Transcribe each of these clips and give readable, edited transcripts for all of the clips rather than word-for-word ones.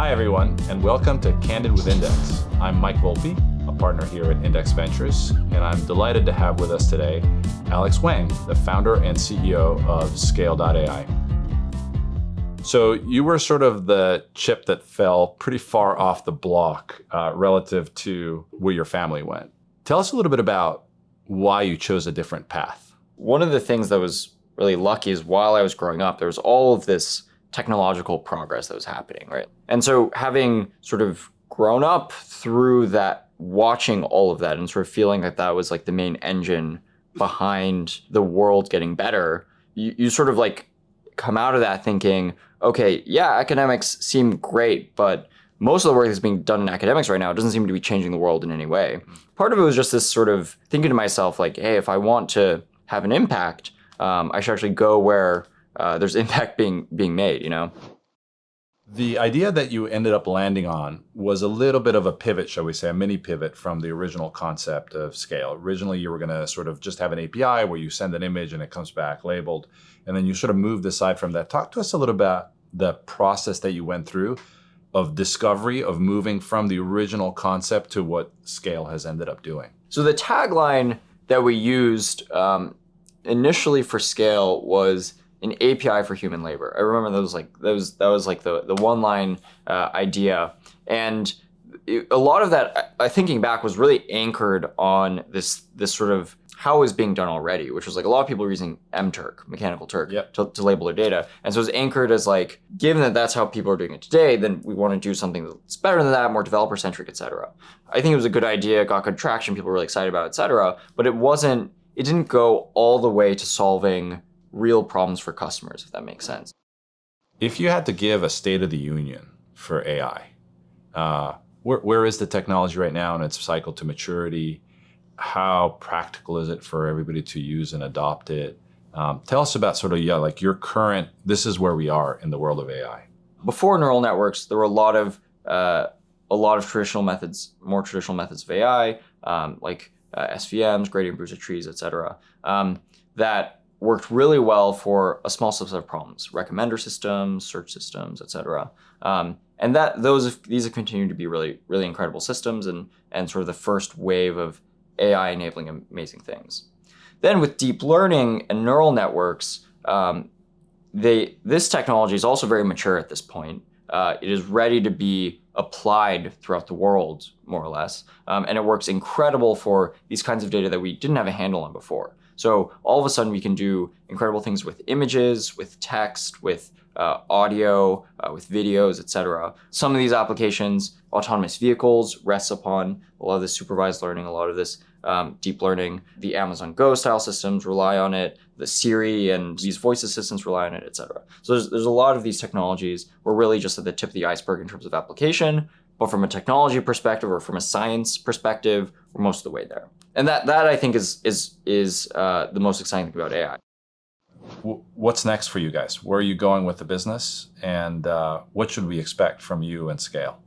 Hi, everyone, and welcome to Candid with Index. I'm Mike Volpe, a partner here at Index Ventures, and I'm delighted to have with us today Alex Wang, the founder and CEO of Scale.AI. So you were sort of the chip that fell pretty far off the block relative to where your family went. Tell us a little bit about why you chose a different path. One of the things that was really lucky is while I was growing up, there was all of this technological progress that was happening, right? And so having sort of grown up through that, watching all of that and sort of feeling that that was like the main engine behind the world getting better, you sort of like come out of that thinking, okay, yeah, academics seem great, but most of the work that's being done in academics right now doesn't seem to be changing the world in any way. Part of it was just this sort of thinking to myself like, hey, if I want to have an impact, I should actually go where there's impact being made, you know? The idea that you ended up landing on was a little bit of a pivot, shall we say, a mini pivot from the original concept of Scale. Originally, you were going to sort of just have an API where you send an image and it comes back labeled, and then you sort of moved aside from that. Talk to us a little about the process that you went through of discovery, of moving from the original concept to what Scale has ended up doing. So the tagline that we used initially for Scale was an API for human labor. I remember that was like the one line idea, and a lot of that, thinking back, was really anchored on this sort of how it was being done already, which was like a lot of people were using MTurk, Mechanical Turk, Yep. to label their data, and so it's anchored as like, given that that's how people are doing it today, then we want to do something that's better than that, more developer centric, et cetera. I think it was a good idea, got good traction, people were really excited about it, et cetera, but it didn't go all the way to solving real problems for customers, if that makes sense. If you had to give a state of the union for AI, where is the technology right now in its cycle to maturity? How practical is it for everybody to use and adopt it? Tell us about sort of, like your current, this is where we are in the world of AI. Before neural networks, there were a lot of traditional methods, more traditional methods of AI, like SVMs, gradient boosted trees, et cetera, that worked really well for a small subset of problems, recommender systems, search systems, et cetera. And these have continued to be really, really incredible systems and sort of the first wave of AI enabling amazing things. Then with deep learning and neural networks, this technology is also very mature at this point. It is ready to be applied throughout the world, more or less. And it works incredible for these kinds of data that we didn't have a handle on before. So all of a sudden we can do incredible things with images, with text, with audio, with videos, et cetera. Some of these applications, autonomous vehicles, rests upon a lot of this supervised learning, a lot of this deep learning. The Amazon Go style systems rely on it. The Siri and these voice assistants rely on it, et cetera. So there's a lot of these technologies. We're really just at the tip of the iceberg in terms of application, but from a technology perspective or from a science perspective, we're most of the way there. And that I think is the most exciting thing about AI. What's next for you guys? Where are you going with the business? And what should we expect from you and Scale?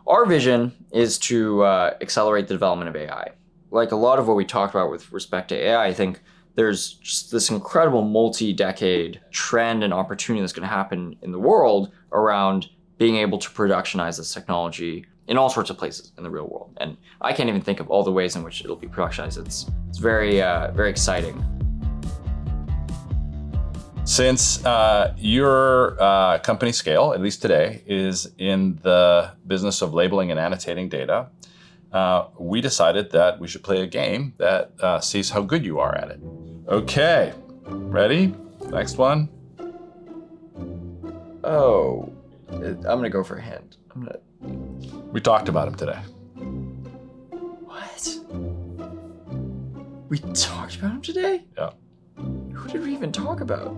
Our vision is to accelerate the development of AI. Like a lot of what we talked about with respect to AI, I think there's just this incredible multi-decade trend and opportunity that's going to happen in the world around being able to productionize this technology in all sorts of places in the real world. And I can't even think of all the ways in which it'll be productionized. It's very, very exciting. Since your company Scale, at least today, is in the business of labeling and annotating data, we decided that we should play a game that sees how good you are at it. Okay, ready? Next one. Oh, I'm gonna go for a hint. We talked about him today. What? We talked about him today? Yeah. Who did we even talk about?